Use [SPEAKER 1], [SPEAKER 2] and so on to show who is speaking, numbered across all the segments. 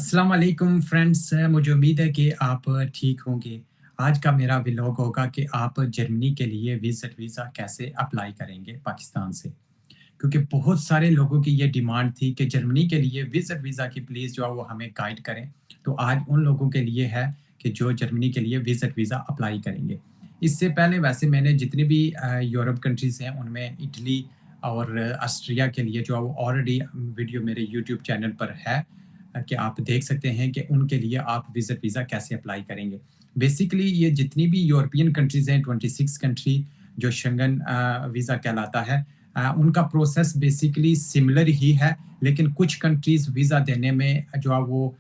[SPEAKER 1] अस्सलाम वालेकुम फ्रेंड्स, मुझे उम्मीद है कि आप ठीक होंगे। आज का मेरा व्लॉग होगा कि आप जर्मनी के लिए विज़िट वीज़ा कैसे अप्लाई करेंगे पाकिस्तान से। क्योंकि बहुत सारे लोगों की ये डिमांड थी कि जर्मनी के लिए विज़िट वीज़ा की प्लीज़ जो है वो हमें गाइड करें। तो आज उन लोगों के लिए है कि जो जर्मनी के लिए विज़िट वीज़ा अप्लाई करेंगे। इससे पहले वैसे मैंने जितनी भी यूरोप कंट्रीज़ हैं उनमें इटली और ऑस्ट्रिया के लिए जो है वो ऑलरेडी वीडियो मेरे यूट्यूब चैनल पर है, कि आप देख सकते हैं कि उनके लिए आप विज़िट वीज़ा कैसे अप्लाई करेंगे। बेसिकली ये जितनी भी यूरोपियन कंट्रीज़ हैं 26 कंट्री जो शेंगन वीज़ा कहलाता है, उनका प्रोसेस बेसिकली सिमिलर ही है, लेकिन कुछ कंट्रीज़ वीज़ा देने में जो है वो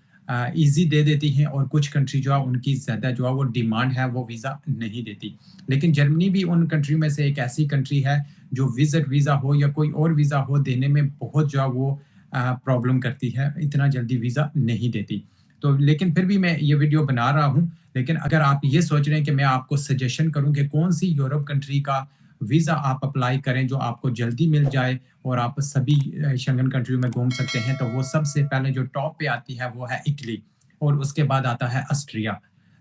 [SPEAKER 1] ईज़ी दे देती हैं और कुछ कंट्री जो है उनकी ज़्यादा जो है वो डिमांड है वो वीज़ा नहीं देती। लेकिन जर्मनी भी उन कंट्रियों में से एक ऐसी कंट्री है जो विज़िट वीज़ा हो या कोई और वीज़ा हो देने में बहुत जो है वो प्रॉब्लम करती है, इतना जल्दी वीज़ा नहीं देती। तो लेकिन फिर भी मैं ये वीडियो बना रहा हूँ, लेकिन अगर आप ये सोच रहे हैं कि मैं आपको सजेशन करूँ कि कौन-सी यूरोप कंट्री का वीज़ा आप अप्लाई करें जो आपको जल्दी मिल जाए और आप सभी शेंगन कंट्रियों में घूम सकते हैं, तो वो सबसे पहले जो टॉप पे आती है वो है इटली और उसके बाद आता है ऑस्ट्रिया।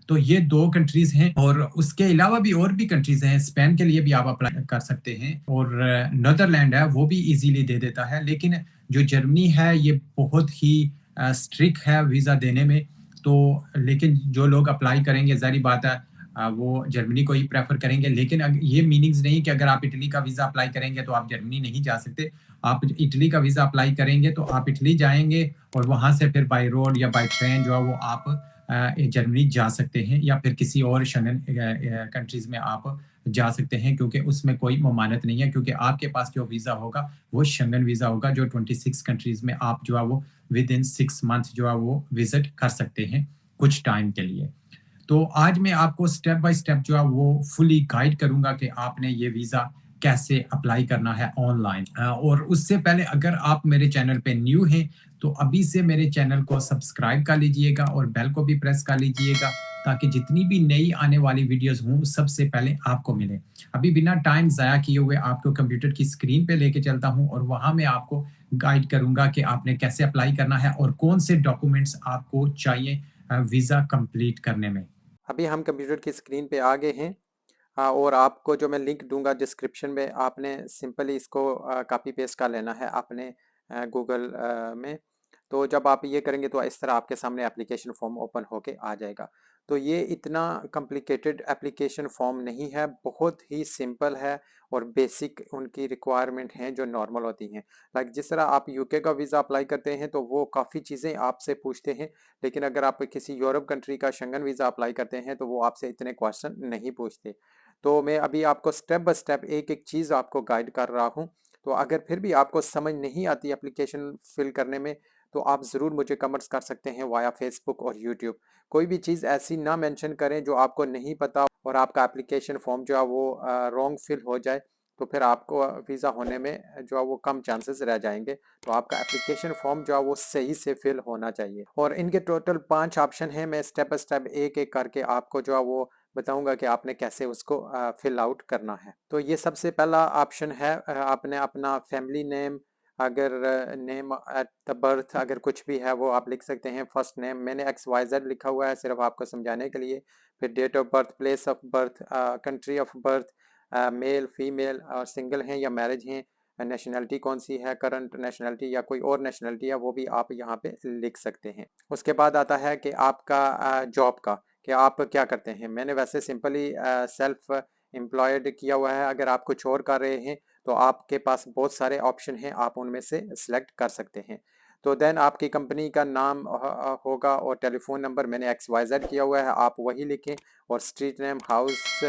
[SPEAKER 1] तो ये 2 कंट्रीज़ हैं और उसके अलावा भी और भी कंट्रीज़ हैं, स्पेन के लिए भी आप अप्लाई कर सकते हैं और नीदरलैंड है वो भी ईज़िली दे देता है। लेकिन जो जर्मनी है ये बहुत ही स्ट्रिक्ट है वीज़ा देने में, तो लेकिन जो लोग अप्लाई करेंगे ज़ाहिर बात है वो जर्मनी को ही प्रेफ़र करेंगे। लेकिन ये मीनिंग्स नहीं कि अगर आप इटली का वीज़ा अप्लाई करेंगे तो आप जर्मनी नहीं जा सकते। आप इटली का वीज़ा अप्लाई करेंगे तो आप इटली जाएँगे और वहाँ से फिर बाय रोड या बाय ट्रेन जो है वो आप जर्मनी जा सकते हैं या फिर किसी और शेंगन कंट्रीज़ में आप जा सकते हैं, क्योंकि उसमें कोई ममानत नहीं है, क्योंकि आपके पास जो वीज़ा होगा वो शेंगन वीज़ा होगा जो 26 कंट्रीज़ में आप जो है वो विद इन 6 मंथ जो है वो विज़िट कर सकते हैं कुछ टाइम के लिए। तो आज मैं आपको स्टेप बाय स्टेप जो है वो फुली गाइड करूँगा कि आपने ये वीज़ा कैसे अप्लाई करना है ऑनलाइन। और उससे पहले अगर आप मेरे चैनल पे न्यू हैं, तो अभी से मेरे चैनल को सब्सक्राइब कर लीजिएगा और बेल को भी प्रेस कर लीजिएगा, ताकि जितनी भी नई आने वाली वीडियोज़ हों, सबसे पहले आपको मिले। अभी बिना टाइम ज़ाया किए हुए आपको कंप्यूटर की स्क्रीन पे लेके चलता हूँ और वहाँ मैं आपको गाइड करूँगा कि आपने कैसे अप्लाई करना है और कौन से डॉक्यूमेंट्स आपको चाहिए वीज़ा कंप्लीट करने में।
[SPEAKER 2] अभी हम कंप्यूटर की स्क्रीन पे आ गए हैं। और आपको जो मैं लिंक दूंगा डिस्क्रिप्शन में, आपने सिंपली इसको कॉपी पेस्ट कर लेना है अपने गूगल में। तो जब आप ये करेंगे तो इस तरह आपके सामने एप्लीकेशन फॉर्म ओपन होके आ जाएगा। तो ये इतना कॉम्प्लिकेटेड एप्लीकेशन फॉर्म नहीं है, बहुत ही सिंपल है और बेसिक उनकी रिक्वायरमेंट हैं जो नॉर्मल होती हैं। लाइक जिस तरह आप यूके का वीज़ा अप्लाई करते हैं तो वो काफ़ी चीज़ें आपसे पूछते हैं, लेकिन अगर आप किसी यूरोप कंट्री का शेंगन वीज़ा अप्लाई करते हैं तो वो आपसे इतने क्वेश्चन नहीं पूछते। तो मैं अभी आपको स्टेप बाय स्टेप एक-एक चीज़ आपको गाइड कर रहा हूँ। तो अगर फिर भी आपको समझ नहीं आती एप्लीकेशन फिल करने में, तो आप ज़रूर मुझे कमेंट्स कर सकते हैं वाया फेसबुक और यूट्यूब। कोई भी चीज़ ऐसी ना मेंशन करें जो आपको नहीं पता और आपका एप्लीकेशन फॉर्म जो है वो रॉन्ग फिल हो जाए, तो फिर आपको वीज़ा होने में जो है वो कम चांसेस रह जाएंगे। तो आपका एप्लीकेशन फॉर्म जो है वो सही से फिल होना चाहिए और इनके टोटल 5 ऑप्शन हैं। मैं स्टेप बाय स्टेप एक-एक करके आपको जो है वो बताऊंगा कि आपने कैसे उसको फिल आउट करना है। तो ये सबसे पहला ऑप्शन है, आपने अपना फैमिली नेम, अगर नेम एट द बर्थ अगर कुछ भी है वो आप लिख सकते हैं। फर्स्ट नेम मैंने XYZ लिखा हुआ है सिर्फ आपको समझाने के लिए। फिर date of birth, place of birth, country of birth, male female और सिंगल हैं या मैरिज हैं, नेशनैलिटी कौन सी है, करंट नेशनैलिटी या कोई और नेशनैलिटी है वो भी आप यहाँ पे लिख सकते हैं। उसके बाद आता है कि आपका जॉब का, कि आप क्या करते हैं। मैंने वैसे सिंपली सेल्फ एम्प्लॉयड किया हुआ है। अगर आप कुछ और कर रहे हैं तो आपके पास बहुत सारे ऑप्शन हैं, आप उनमें से सिलेक्ट कर सकते हैं। तो देन आपकी कंपनी का नाम होगा और टेलीफोन नंबर मैंने XYZ किया हुआ है, आप वही लिखें। और स्ट्रीट नेम, हाउस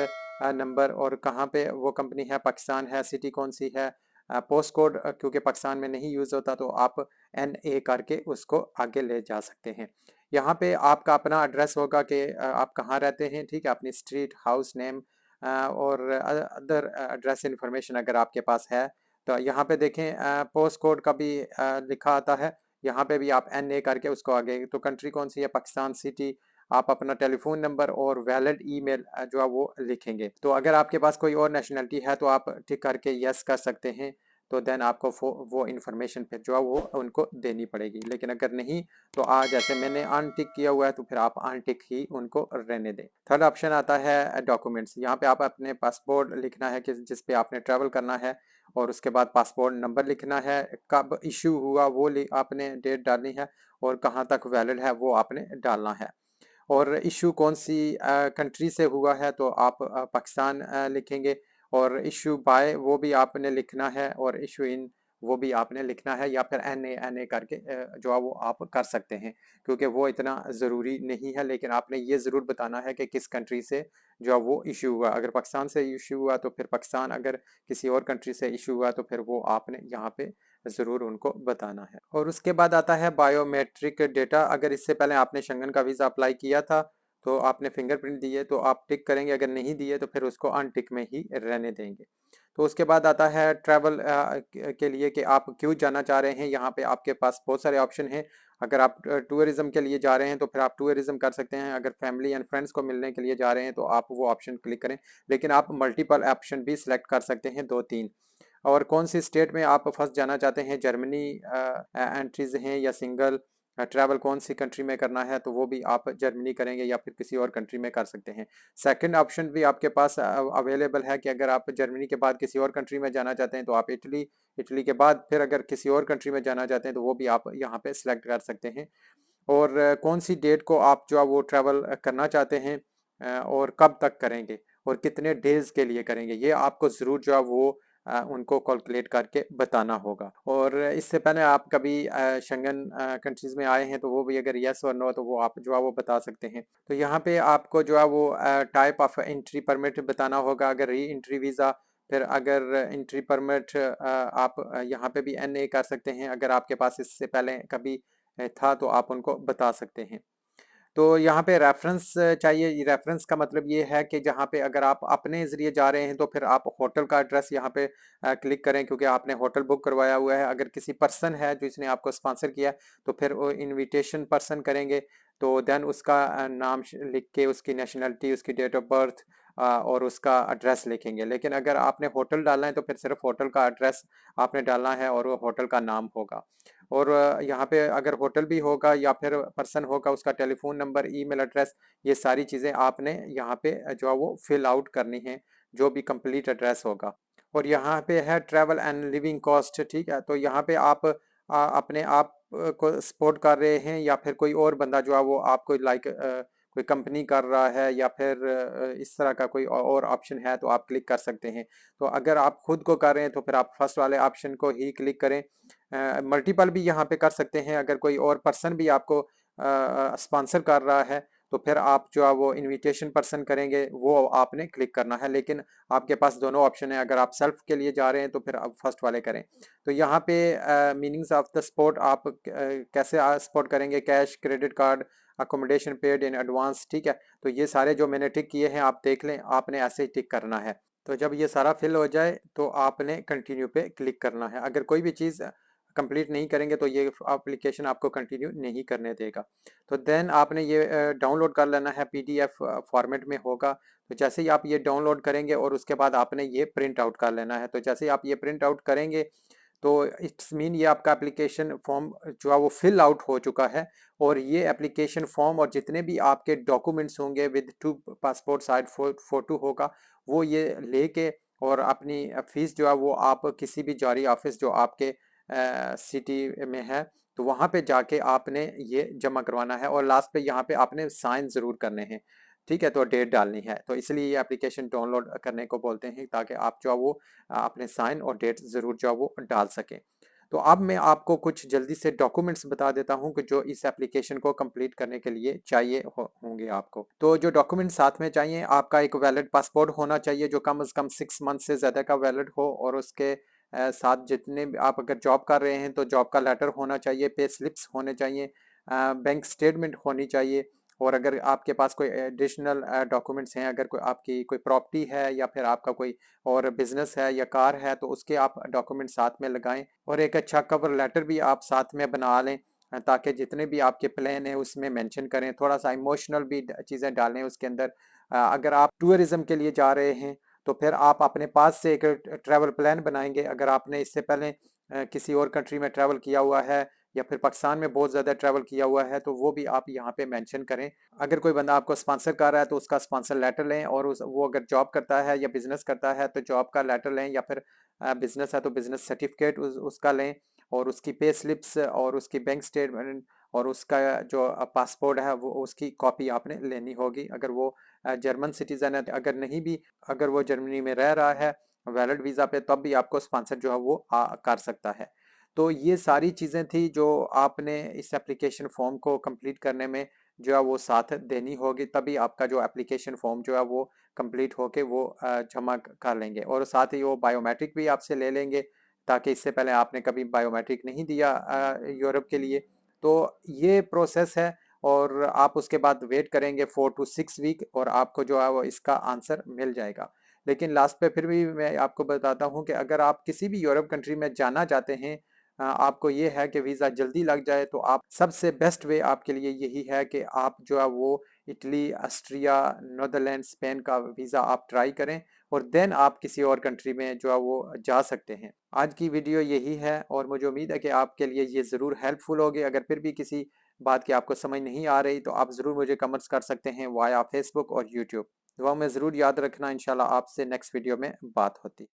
[SPEAKER 2] नंबर और कहाँ पे वो कंपनी है, पाकिस्तान है, सिटी कौन सी है, पोस्ट कोड क्योंकि पाकिस्तान में नहीं यूज़ होता तो आप NA करके उसको आगे ले जा सकते हैं। यहाँ पे आपका अपना एड्रेस होगा कि आप कहाँ रहते हैं, ठीक है, अपनी स्ट्रीट, हाउस नेम और अदर एड्रेस इन्फॉर्मेशन अगर आपके पास है। तो यहाँ पे देखें पोस्ट कोड का भी लिखा आता है, यहाँ पे भी आप NA करके उसको आगे। तो कंट्री कौन सी है, पाकिस्तान, सिटी, आप अपना टेलीफोन नंबर और वैलिड ईमेल जो है वो लिखेंगे। तो अगर आपके पास कोई और नेशनलिटी है तो आप टिक करके यस कर सकते हैं। तो देन आपको वो इन्फॉर्मेशन फिर जो है वो उनको देनी पड़ेगी। लेकिन अगर नहीं तो जैसे मैंने अनटिक किया हुआ है तो फिर आप अनटिक ही उनको रहने दें। थर्ड ऑप्शन आता है डॉक्यूमेंट्स। यहाँ पे आप अपने पासपोर्ट लिखना है कि जिस पे आपने ट्रैवल करना है, और उसके बाद पासपोर्ट नंबर लिखना है, कब इशू हुआ वो आपने डेट डालनी है, और कहाँ तक वैलिड है वो आपने डालना है। और इशू कौन सी कंट्री से हुआ है तो आप पाकिस्तान लिखेंगे, और इशू बाय वो भी आपने लिखना है, और इशू इन वो भी आपने लिखना है, या फिर एन ए करके जो है वो आप कर सकते हैं, क्योंकि वो इतना ज़रूरी नहीं है। लेकिन आपने ये ज़रूर बताना है कि किस कंट्री से जो है वो इशू हुआ। अगर पाकिस्तान से इशू हुआ तो फिर पाकिस्तान, अगर किसी और कंट्री से इशू हुआ तो फिर वो आपने यहाँ पे ज़रूर उनको बताना है। और उसके बाद आता है बायोमेट्रिक डेटा। अगर इससे पहले आपने शेंगन का वीज़ा अप्लाई किया था तो आपने फिंगरप्रिंट दिए तो आप टिक करेंगे, अगर नहीं दिए तो फिर उसको अनटिक में ही रहने देंगे। तो उसके बाद आता है ट्रैवल के लिए कि आप क्यों जाना चाह रहे हैं। यहाँ पे आपके पास बहुत सारे ऑप्शन हैं। अगर आप टूरिज्म के लिए जा रहे हैं तो फिर आप टूरिज्म कर सकते हैं। अगर फैमिली एंड फ्रेंड्स को मिलने के लिए जा रहे हैं तो आप वो ऑप्शन क्लिक करें। लेकिन आप मल्टीपल ऑप्शन भी सिलेक्ट कर सकते हैं, 2-3। और कौन सी स्टेट में आप फर्स्ट जाना चाहते हैं, जर्मनी एंट्रीज हैं या सिंगल ट्रैवल कौन सी कंट्री में करना है, तो वो भी आप जर्मनी करेंगे या फिर किसी और कंट्री में कर सकते हैं। सेकंड ऑप्शन भी आपके पास अवेलेबल है कि अगर आप जर्मनी के बाद किसी और कंट्री में जाना चाहते हैं तो आप इटली, इटली के बाद फिर अगर किसी और कंट्री में जाना चाहते हैं तो वो भी आप यहाँ पे सिलेक्ट कर सकते हैं। और कौन सी डेट को आप जो है वो ट्रैवल करना चाहते हैं, और कब तक करेंगे, और कितने डेज के लिए करेंगे, ये आपको ज़रूर जो है वो उनको कैलकुलेट करके बताना होगा। और इससे पहले आप कभी शेंगन कंट्रीज़ में आए हैं तो वो भी अगर यस और नो तो वो आप जो है वो बता सकते हैं। तो यहाँ पे आपको जो है वो टाइप ऑफ एंट्री परमिट बताना होगा, अगर री एंट्री वीज़ा। फिर अगर एंट्री परमिट आप यहाँ पे भी एन ए कर सकते हैं, अगर आपके पास इससे पहले कभी था तो आप उनको बता सकते हैं। तो यहाँ पे रेफरेंस चाहिए। रेफरेंस का मतलब ये है कि जहाँ पे अगर आप अपने ज़रिए जा रहे हैं तो फिर आप होटल का एड्रेस यहाँ पे क्लिक करें, क्योंकि आपने होटल बुक करवाया हुआ है। अगर किसी पर्सन है जो इसने आपको स्पॉन्सर किया तो फिर वो इनविटेशन पर्सन करेंगे, तो देन उसका नाम लिख के उसकी नेशनलिटी, उसकी डेट ऑफ बर्थ और उसका एड्रेस लिखेंगे। लेकिन अगर आपने होटल डालना है तो फिर सिर्फ होटल का एड्रेस आपने डालना है और वो होटल का नाम होगा। और यहाँ पे अगर होटल भी होगा या फिर पर्सन होगा, उसका टेलीफोन नंबर, ईमेल एड्रेस, ये सारी चीज़ें आपने यहाँ पे जो है वो फिल आउट करनी है, जो भी कंप्लीट एड्रेस होगा। और यहाँ पे है ट्रैवल एंड लिविंग कॉस्ट, ठीक है। तो यहाँ पे आप अपने आप को सपोर्ट कर रहे हैं या फिर कोई और बंदा जो है वो आपको लाइक कोई कंपनी कर रहा है, या फिर इस तरह का कोई और ऑप्शन है तो आप क्लिक कर सकते हैं। तो अगर आप खुद को कर रहे हैं तो फिर आप फर्स्ट वाले ऑप्शन को ही क्लिक करें। मल्टीपल भी यहाँ पे कर सकते हैं, अगर कोई और पर्सन भी आपको स्पॉन्सर कर रहा है तो फिर आप जो है वो इनविटेशन पर्सन करेंगे, वो आपने क्लिक करना है। लेकिन आपके पास दोनों ऑप्शन है, अगर आप सेल्फ के लिए जा रहे हैं तो फिर आप फर्स्ट वाले करें। तो यहाँ पे मीनिंग्स ऑफ द स्पोर्ट आप कैसे सपोर्ट करेंगे, cash, credit card, accommodation paid in advance, ठीक है। तो ये सारे जो मैंने टिक किए हैं आप देख लें, आपने ऐसे ही टिक करना है। तो जब ये सारा फिल हो जाए तो आपने कंटिन्यू पे क्लिक करना है। अगर कोई भी चीज़ कंप्लीट नहीं करेंगे तो ये एप्लीकेशन आपको कंटिन्यू नहीं करने देगा। तो देन आपने ये डाउनलोड कर लेना है, पीडीएफ फॉर्मेट में होगा। तो जैसे ही आप ये डाउनलोड करेंगे और उसके बाद आपने ये प्रिंट आउट कर लेना है। तो जैसे ही आप ये प्रिंट आउट करेंगे तो इट्स मीन ये आपका एप्लीकेशन फॉर्म जो है वो फिल आउट हो चुका है। और ये एप्लीकेशन फॉर्म और जितने भी आपके डॉक्यूमेंट्स होंगे विद 2 पासपोर्ट साइज फोटो होगा, वो ये लेके और अपनी फीस जो है वो आप किसी भी जारी ऑफिस जो आपके सिटी में है तो वहाँ पे जाके आपने ये जमा करवाना है, और लास्ट पे यहाँ पे आपने साइन ज़रूर करने हैं, ठीक है। तो डेट डालनी है, तो इसलिए ये एप्लीकेशन डाउनलोड करने को बोलते हैं, ताकि आप जो है वो अपने साइन और डेट ज़रूर जो है वो डाल सकें। तो अब मैं आपको कुछ जल्दी से डॉक्यूमेंट्स बता देता हूँ कि जो इस एप्लीकेशन को कंप्लीट करने के लिए चाहिए होंगे आपको। तो जो डॉक्यूमेंट साथ में चाहिए, आपका एक वैलिड पासपोर्ट होना चाहिए जो कम से कम 6 मंथ से ज़्यादा का वैलिड हो, और उसके साथ जितने भी आप अगर जॉब कर रहे हैं तो जॉब का लेटर होना चाहिए, पे स्लिप्स होने चाहिए, बैंक स्टेटमेंट होनी चाहिए। और अगर आपके पास कोई एडिशनल डॉक्यूमेंट्स हैं, अगर कोई आपकी कोई प्रॉपर्टी है या फिर आपका कोई और बिजनेस है या कार है तो उसके आप डॉक्यूमेंट साथ में लगाएं। और एक अच्छा कवर लेटर भी आप साथ में बना लें, ताकि जितने भी आपके प्लान हैं उसमें मेंशन करें। थोड़ा सा इमोशनल भी चीज़ें डालें उसके अंदर। अगर आप टूरिज्म के लिए जा रहे हैं तो फिर आप अपने पास से एक ट्रैवल प्लान बनाएंगे। अगर आपने इससे पहले किसी और कंट्री में ट्रैवल किया हुआ है या फिर पाकिस्तान में बहुत ज़्यादा ट्रैवल किया हुआ है, तो वो भी आप यहाँ पे मेंशन करें। अगर कोई बंदा आपको स्पॉन्सर कर रहा है तो उसका स्पॉन्सर लेटर लें, और वो अगर जॉब करता है या बिजनेस करता है तो जॉब का लेटर लें, या फिर बिजनेस है तो बिजनेस सर्टिफिकेट उसका लें, और उसकी पे स्लिप्स और उसकी बैंक स्टेटमेंट और उसका जो पासपोर्ट है वो उसकी कॉपी आपने लेनी होगी। अगर वो जर्मन सिटीजन है, अगर नहीं भी, अगर वो जर्मनी में रह रहा है वैलिड वीज़ा पे, तब भी आपको स्पॉन्सर जो है वो कर सकता है। तो ये सारी चीज़ें थी जो आपने इस एप्लीकेशन फॉर्म को कंप्लीट करने में जो है वो साथ देनी होगी, तभी आपका जो एप्लीकेशन फॉर्म जो है वो कंप्लीट होके वो जमा कर लेंगे। और साथ ही वो बायोमेट्रिक भी आपसे ले लेंगे, ताकि इससे पहले आपने कभी बायोमेट्रिक नहीं दिया यूरोप के लिए। तो ये प्रोसेस है, और आप उसके बाद वेट करेंगे 4 to 6 वीक, और आपको जो है वो इसका आंसर मिल जाएगा। लेकिन लास्ट पे फिर भी मैं आपको बताता हूँ कि अगर आप किसी भी यूरोप कंट्री में जाना चाहते हैं, आपको ये है कि वीज़ा जल्दी लग जाए, तो आप सबसे बेस्ट वे आपके लिए यही है कि आप जो है वो इटली, ऑस्ट्रिया, नीदरलैंड, स्पेन का वीज़ा आप ट्राई करें, और देन आप किसी और कंट्री में जो है वो जा सकते हैं। आज की वीडियो यही है, और मुझे उम्मीद है कि आपके लिए ये ज़रूर हेल्पफुल होगी। अगर फिर भी किसी बात की आपको समझ नहीं आ रही तो आप ज़रूर मुझे कमेंट्स कर सकते हैं वाया फेसबुक और यूट्यूब। दुआ में ज़रूर याद रखना, इंशाल्लाह आपसे नेक्स्ट वीडियो में बात होती।